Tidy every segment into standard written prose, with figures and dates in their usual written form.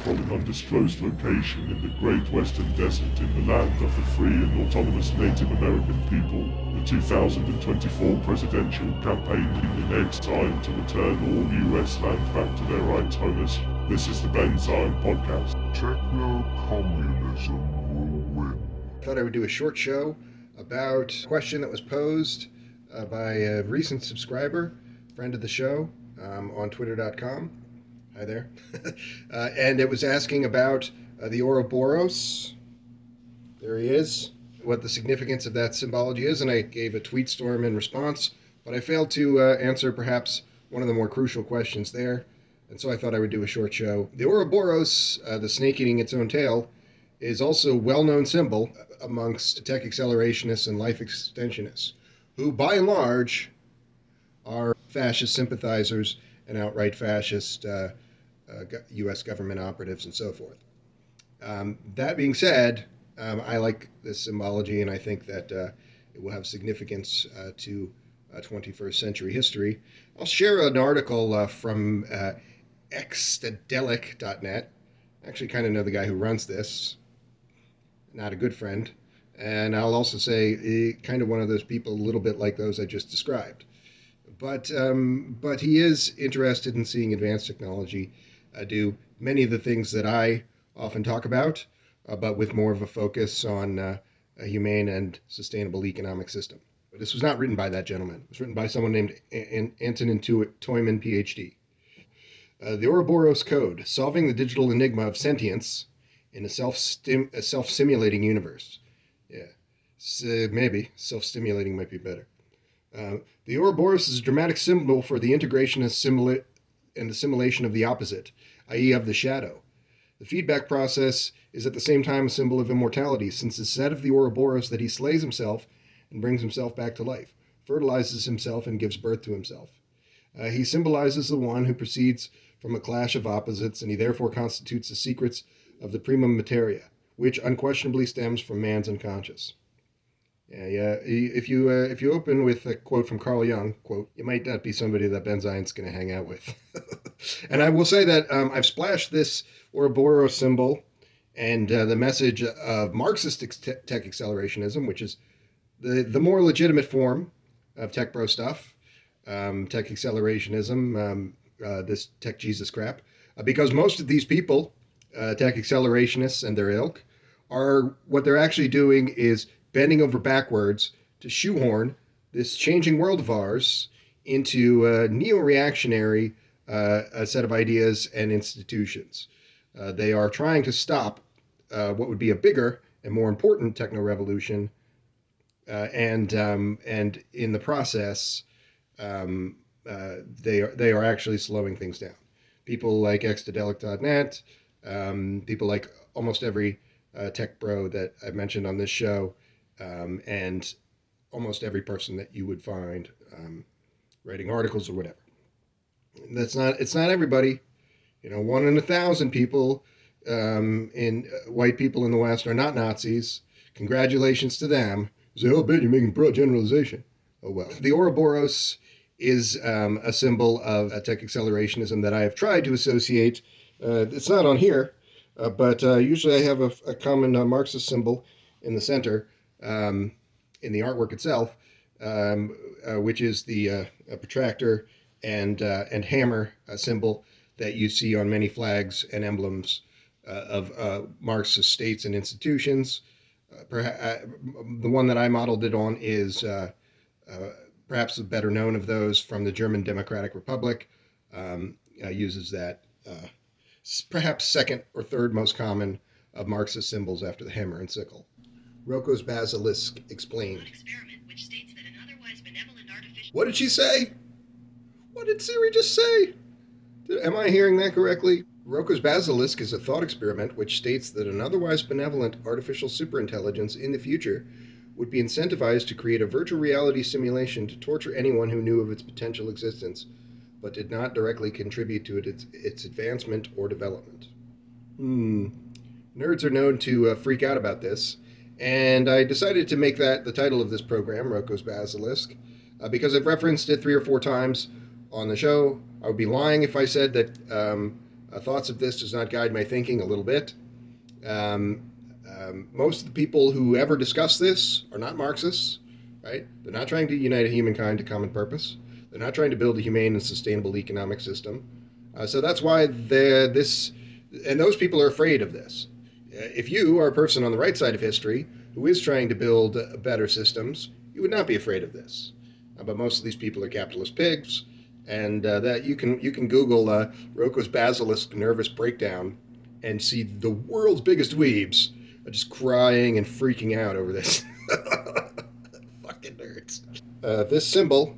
from an undisclosed location in the Great Western Desert in the land of the free and autonomous Native American people. The 2024 presidential campaign in its time to return all US land back to their rights owners. This is the Ben Zion Podcast. Techno-communism will win. I thought I would do a short show about a question that was posed by a recent subscriber, friend of the show, on twitter.com. Hi there. And it was asking about the Ouroboros. There he is. What the significance of that symbology is, and I gave a tweet storm in response, but I failed to answer perhaps one of the more crucial questions there, and so I thought I would do a short show. The Ouroboros, the snake eating its own tail, is also a well-known symbol amongst tech accelerationists and life extensionists, who by and large are fascist sympathizers and outright fascist U.S. government operatives and so forth. That being said, I like this symbology, and I think that it will have significance to 21st century history. I'll share an article from extadelic.net. I actually kind of know the guy who runs this. Not a good friend. And I'll also say kind of one of those people a little bit like those I just described. But he is interested in seeing advanced technology do many of the things that I often talk about, but with more of a focus on a humane and sustainable economic system. But this was not written by that gentleman. It was written by someone named Antonin Toyman, PhD. The Ouroboros Code, solving the digital enigma of sentience in a self-simulating universe. Yeah, maybe self-stimulating might be better. The Ouroboros is a dramatic symbol for the integration and assimilation of the opposite, i.e. of the shadow. The feedback process is at the same time a symbol of immortality, since it's said of the Ouroboros that he slays himself and brings himself back to life, fertilizes himself and gives birth to himself. He symbolizes the one who proceeds from a clash of opposites, and he therefore constitutes the secrets of the primum materia, which unquestionably stems from man's unconscious. Yeah. If you open with a quote from Carl Jung, quote, you might not be somebody that Ben Zion's going to hang out with. And I will say that I've splashed this Ouroboros symbol and the message of Marxist tech accelerationism, which is the more legitimate form of tech bro stuff, tech accelerationism, this tech Jesus crap, because most of these people, tech accelerationists and their ilk, are what they're actually doing is bending over backwards to shoehorn this changing world of ours into a neo-reactionary set of ideas and institutions. They are trying to stop what would be a bigger and more important techno-revolution, and in the process, they are actually slowing things down. People like extadelic.net, people like almost every tech bro that I've mentioned on this show, and almost every person that you would find writing articles or whatever. It's not everybody. 1 in 1,000 people white people in the West are not Nazis. Congratulations to them. You say, oh, Ben, you're making broad generalization. Oh, well. The Ouroboros is a symbol of tech accelerationism that I have tried to associate. It's not on here, but usually I have a common Marxist symbol in the center, in the artwork itself, which is the protractor and hammer symbol that you see on many flags and emblems of Marxist states and institutions. The one that I modeled it on is perhaps the better known of those from the German Democratic Republic, uses that perhaps second or third most common of Marxist symbols after the hammer and sickle. Roko's Basilisk explained. Which states that an otherwise benevolent artificial... What did she say? What did Siri just say? Am I hearing that correctly? Roko's Basilisk is a thought experiment which states that an otherwise benevolent artificial superintelligence in the future would be incentivized to create a virtual reality simulation to torture anyone who knew of its potential existence, but did not directly contribute to its advancement or development. Nerds are known to freak out about this, and I decided to make that the title of this program, Roko's Basilisk, because I've referenced it 3 or 4 times on the show. I would be lying if I said that Thoughts of this does not guide my thinking a little bit. Most of the people who ever discuss this are not Marxists, right? They're not trying to unite humankind to common purpose. They're not trying to build a humane and sustainable economic system. So that's why those people are afraid of this. If you are a person on the right side of history who is trying to build better systems, you would not be afraid of this. But most of these people are capitalist pigs, and that you can Google Roko's Basilisk nervous breakdown and see the world's biggest weebs just crying and freaking out over this. Fucking nerds. This symbol,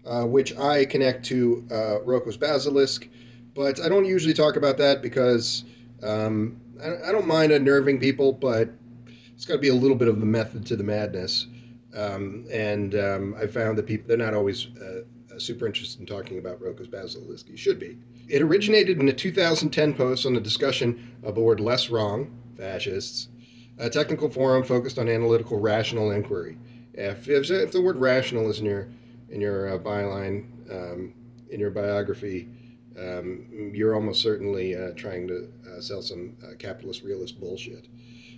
which I connect to Roko's Basilisk, but I don't usually talk about that because I don't mind unnerving people, but it's got to be a little bit of a method to the madness. I found that they're not always super interested in talking about Roko's Basilisk. You should be. It originated in a 2010 post on a discussion of the word less wrong, fascists, a technical forum focused on analytical rational inquiry. If the word rational is in your byline, in your biography, you're almost certainly trying to sell some capitalist realist bullshit.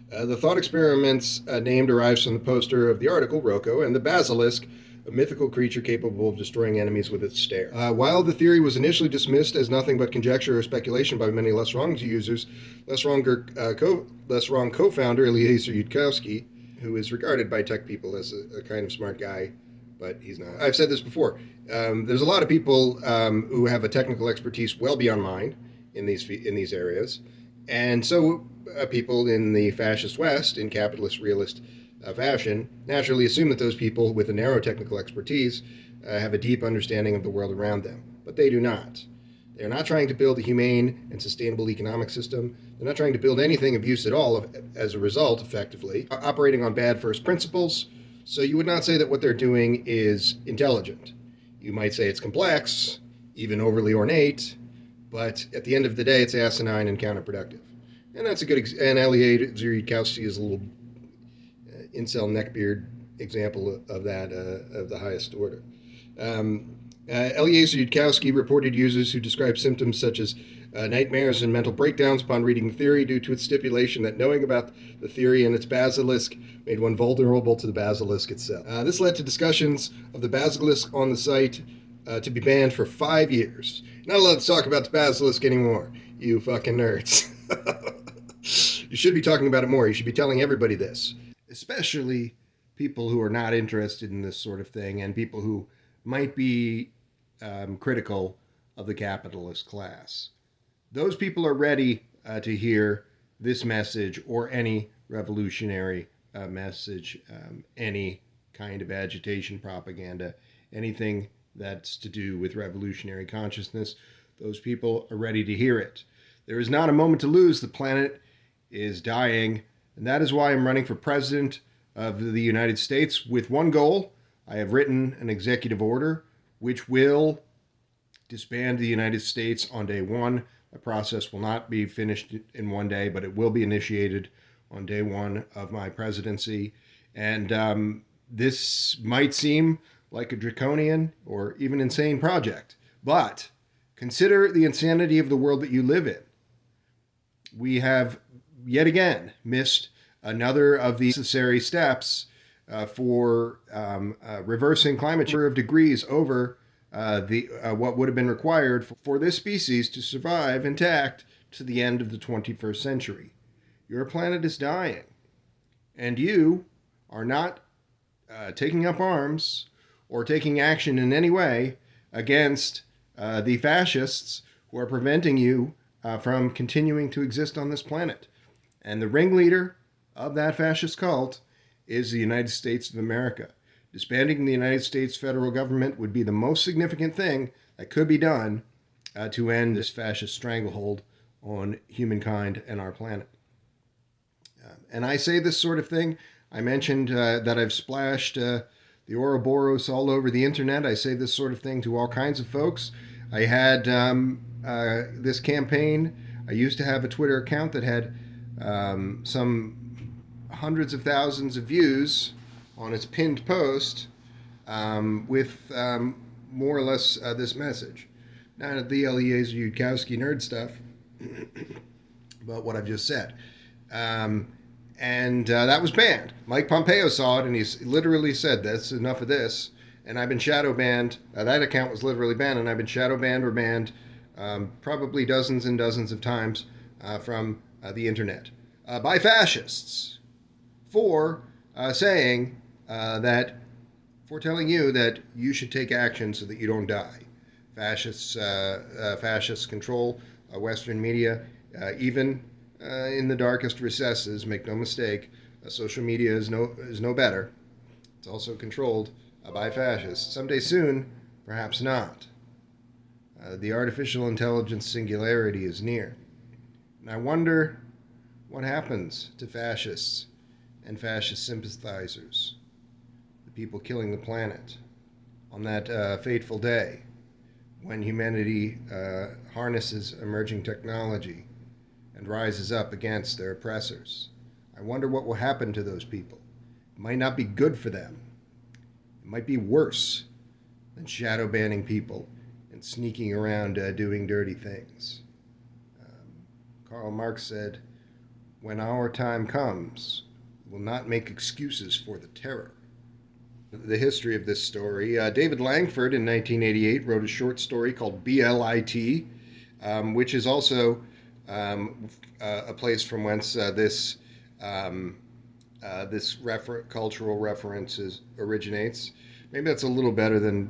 The thought experiments name derives from the poster of the article, Roko and the Basilisk, a mythical creature capable of destroying enemies with its stare. While the theory was initially dismissed as nothing but conjecture or speculation by many Less Wrong users, Less Wrong co-founder Eliezer Yudkowsky, who is regarded by tech people as a kind of smart guy, but he's not. I've said this before. There's a lot of people who have a technical expertise well beyond mine in these areas, and so people in the fascist West, in capitalist realist fashion, naturally assume that those people with a narrow technical expertise have a deep understanding of the world around them. But they do not. They're not trying to build a humane and sustainable economic system. They're not trying to build anything of use at all as a result, effectively, operating on bad first principles. So you would not say that what they're doing is intelligent. You might say it's complex, even overly ornate, but at the end of the day, it's asinine and counterproductive. And that's a good and Eliezer Yudkowsky is a little incel neckbeard example of that, of the highest order. Eliezer Yudkowsky reported users who described symptoms such as nightmares and mental breakdowns upon reading the theory due to its stipulation that knowing about the theory and its basilisk made one vulnerable to the basilisk itself. This led to discussions of the basilisk on the site to be banned for 5 years. Not allowed to talk about the basilisk anymore, you fucking nerds. You should be talking about it more. You should be telling everybody this, especially people who are not interested in this sort of thing and people who might be critical of the capitalist class. Those people are ready to hear this message or any revolutionary message, any kind of agitation propaganda, anything that's to do with revolutionary consciousness. Those people are ready to hear it. There is not a moment to lose. The planet is dying, and that is why I'm running for president of the United States with one goal. I have written an executive order which will disband the United States on day one. The process will not be finished in one day, but it will be initiated on day one of my presidency. And this might seem like a draconian or even insane project, but consider the insanity of the world that you live in. We have yet again missed another of the necessary steps for reversing climate change of degrees over what would have been required for this species to survive intact to the end of the 21st century. Your planet is dying, and you are not taking up arms or taking action in any way against the fascists who are preventing you from continuing to exist on this planet. And the ringleader of that fascist cult is the United States of America. Disbanding the United States federal government would be the most significant thing that could be done to end this fascist stranglehold on humankind and our planet. And I say this sort of thing. I mentioned that I've splashed the Ouroboros all over the internet. I say this sort of thing to all kinds of folks. I had this campaign. I used to have a Twitter account that had some hundreds of thousands of views on its pinned post with more or less this message. Now, the Eliezer Yudkowsky nerd stuff, about what I've just said. And that was banned. Mike Pompeo saw it, and he's literally said, "That's enough of this." And I've been shadow banned. That account was literally banned, and I've been shadow banned or banned probably dozens and dozens of times from the internet by fascists for saying that, for telling you that you should take action so that you don't die. Fascists control Western media, even in the darkest recesses. Make no mistake, social media is no better. It's also controlled by fascists. Someday soon, perhaps not. The artificial intelligence singularity is near. And I wonder what happens to fascists and fascist sympathizers, the people killing the planet, on that fateful day when humanity harnesses emerging technology and rises up against their oppressors. I wonder what will happen to those people. It might not be good for them. It might be worse than shadow banning people and sneaking around doing dirty things. Karl Marx said, "When our time comes, we'll not make excuses for the terror." The history of this story. David Langford in 1988 wrote a short story called BLIT, which is also a place from whence this cultural references originates. Maybe that's a little better than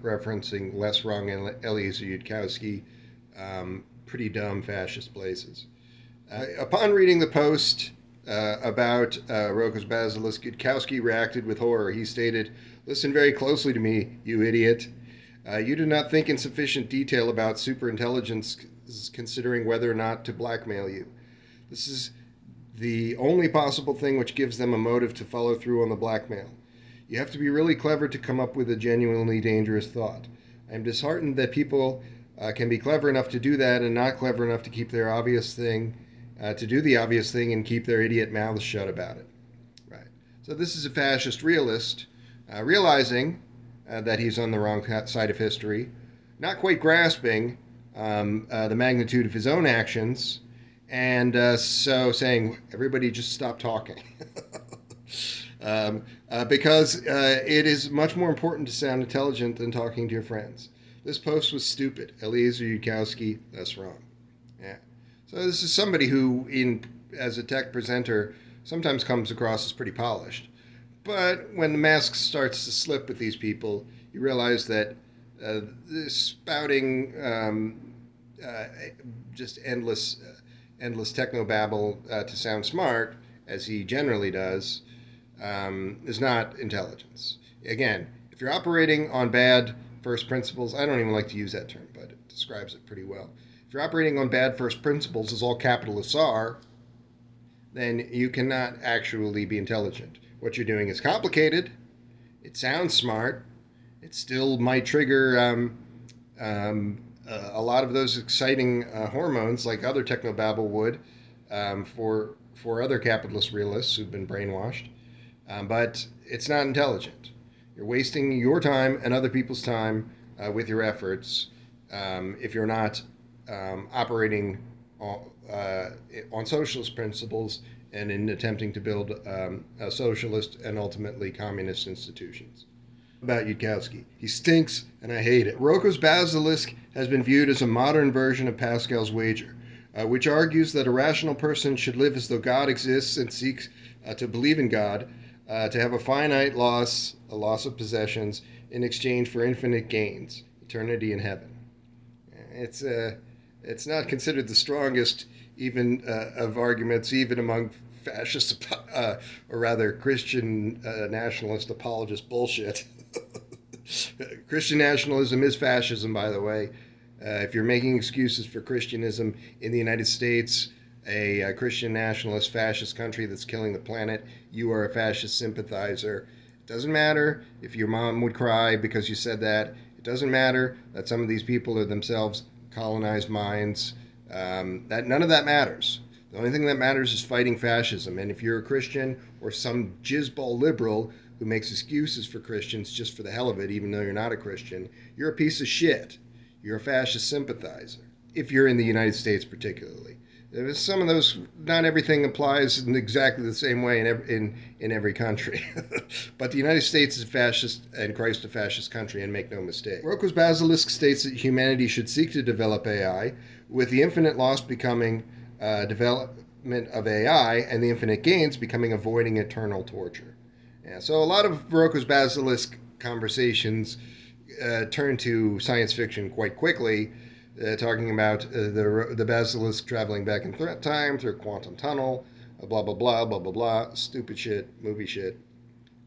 referencing Les Wrong and Eliezer Yudkowsky, pretty dumb fascist places. Upon reading the post about Roko's Basilisk, Yudkowsky reacted with horror. He stated, "Listen very closely to me, you idiot. You do not think in sufficient detail about superintelligence considering whether or not to blackmail you. This is the only possible thing which gives them a motive to follow through on the blackmail. You have to be really clever to come up with a genuinely dangerous thought. I am disheartened that people can be clever enough to do that and not clever enough to keep their obvious thing, to do the obvious thing and keep their idiot mouths shut about it." Right. So this is a fascist realist realizing that he's on the wrong side of history, not quite grasping the magnitude of his own actions, and so saying, "Everybody just stop talking." Because it is much more important to sound intelligent than talking to your friends. This post was stupid. Eliezer Yudkowsky, that's wrong. Yeah. So this is somebody who, as a tech presenter, sometimes comes across as pretty polished. But when the mask starts to slip with these people, you realize that this spouting just endless technobabble to sound smart, as he generally does, is not intelligence. Again, if you're operating on bad first principles, I don't even like to use that term, but it describes it pretty well. If you're operating on bad first principles, as all capitalists are, then you cannot actually be intelligent. What you're doing is complicated. It sounds smart. It still might trigger a lot of those exciting hormones like other technobabble would for other capitalist realists who've been brainwashed. But it's not intelligent. You're wasting your time and other people's time with your efforts if you're not operating on socialist principles and in attempting to build socialist and ultimately communist institutions. About Yudkowsky. He stinks and I hate it. Roko's Basilisk has been viewed as a modern version of Pascal's wager, which argues that a rational person should live as though God exists and seeks to believe in God, to have a finite loss, a loss of possessions, in exchange for infinite gains, eternity in heaven. It's not considered the strongest even of arguments, even among fascist, or rather Christian nationalist apologist bullshit. Christian nationalism is fascism, by the way. If you're making excuses for Christianism in the United States, a Christian nationalist fascist country that's killing the planet, you are a fascist sympathizer. It doesn't matter if your mom would cry because you said that. It doesn't matter that some of these people are themselves colonized minds. That none of that matters. The only thing that matters is fighting fascism. And if you're a Christian or some jizzball liberal who makes excuses for Christians just for the hell of it, even though you're not a Christian, you're a piece of shit. You're a fascist sympathizer. if you're in the United States particularly. There's some of those, not everything applies in exactly the same way in every country. But the United States is a fascist and Christ a fascist country, and make no mistake. Roko's Basilisk states that humanity should seek to develop AI, with the infinite loss becoming development of AI, and the infinite gains becoming avoiding eternal torture. Yeah, so a lot of Roko's Basilisk conversations turn to science fiction quite quickly, talking about the basilisk traveling back in time through a quantum tunnel, blah, blah, blah, blah, blah, blah, stupid shit, movie shit.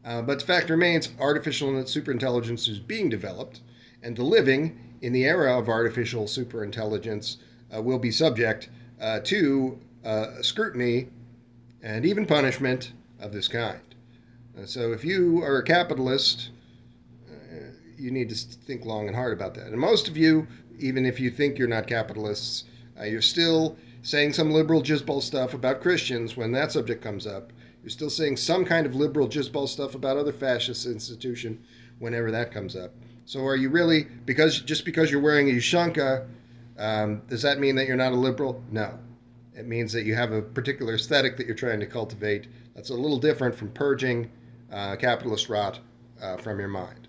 But the fact remains, artificial superintelligence is being developed, and the living in the era of artificial superintelligence will be subject to scrutiny and even punishment of this kind. So if you are a capitalist, you need to think long and hard about that. And most of you, even if you think you're not capitalists, you're still saying some liberal jizzball stuff about Christians when that subject comes up. You're still saying some kind of liberal jizzball stuff about other fascist institution whenever that comes up. So are you really, just because you're wearing a Ushanka, does that mean that you're not a liberal? No. It means that you have a particular aesthetic that you're trying to cultivate. That's a little different from purging capitalist rot from your mind.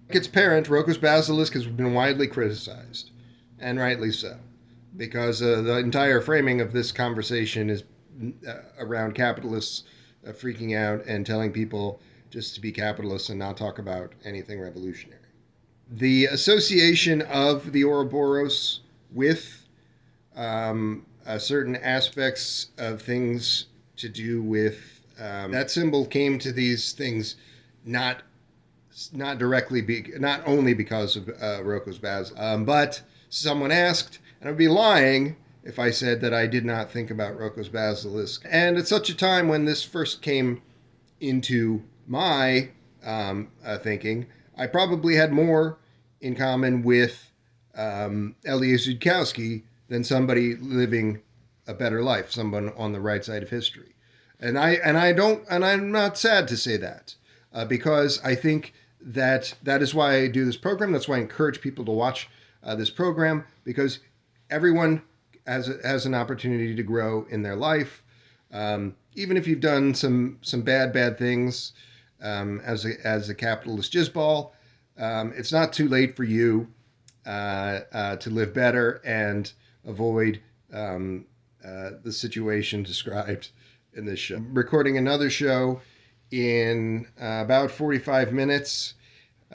Like its parent, Roko's Basilisk has been widely criticized, and rightly so, because the entire framing of this conversation is around capitalists freaking out and telling people just to be capitalists and not talk about anything revolutionary. The association of the Ouroboros with certain aspects of things to do with that symbol came to these things not only because of Roko's Basilisk, but someone asked, and I'd be lying if I said that I did not think about Roko's Basilisk. And at such a time when this first came into my thinking, I probably had more in common with Eliezer Yudkowsky than somebody living a better life, someone on the right side of history. And I'm not sad to say that, because I think that is why I do this program. That's why I encourage people to watch this program, because everyone has an opportunity to grow in their life. Even if you've done some bad things as a capitalist jizzball, it's not too late for you to live better and avoid the situation described in this show. I'm recording another show in about 45 minutes.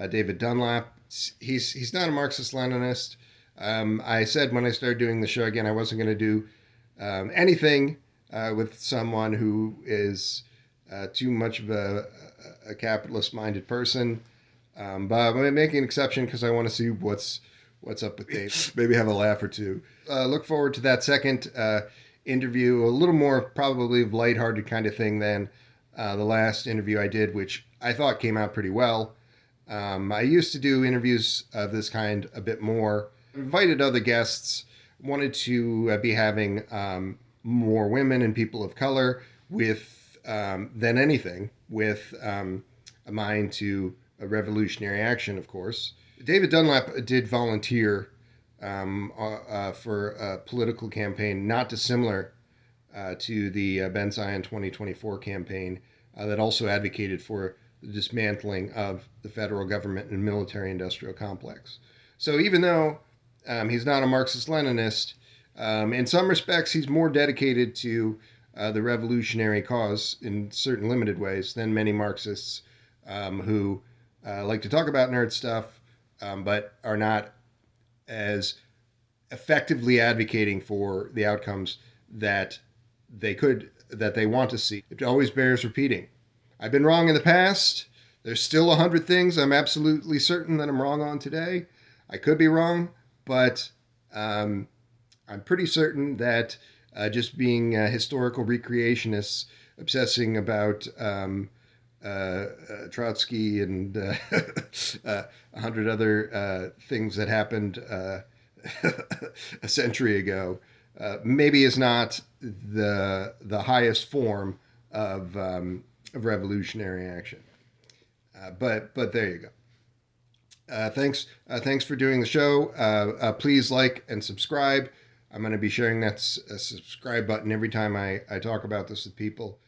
David Dunlap, he's not a Marxist-Leninist. I said when I started doing the show again, I wasn't going to do anything with someone who is too much of a capitalist-minded person. But I'm going to make an exception because I want to see what's up with Dave. Maybe have a laugh or two. Look forward to that second interview, a little more probably of lighthearted kind of thing than the last interview I did, which I thought came out pretty well. I used to do interviews of this kind a bit more. Invited other guests, wanted to be having more women and people of color with than anything, with a mind to a revolutionary action, of course. David Dunlap did volunteer for a political campaign not dissimilar to the Ben Zion 2024 campaign that also advocated for the dismantling of the federal government and military-industrial complex. So even though he's not a Marxist-Leninist, in some respects he's more dedicated to the revolutionary cause in certain limited ways than many Marxists who like to talk about nerd stuff, but are not as effectively advocating for the outcomes that they want to see. It always bears repeating. I've been wrong in the past. There's still 100 things I'm absolutely certain that I'm wrong on today. I could be wrong, but I'm pretty certain that just being historical recreationists obsessing about Trotsky and 100 other things that happened a century ago maybe is not the highest form of revolutionary action. But there you go. Thanks for doing the show. Please like and subscribe. I'm going to be sharing that subscribe button every time I talk about this with people.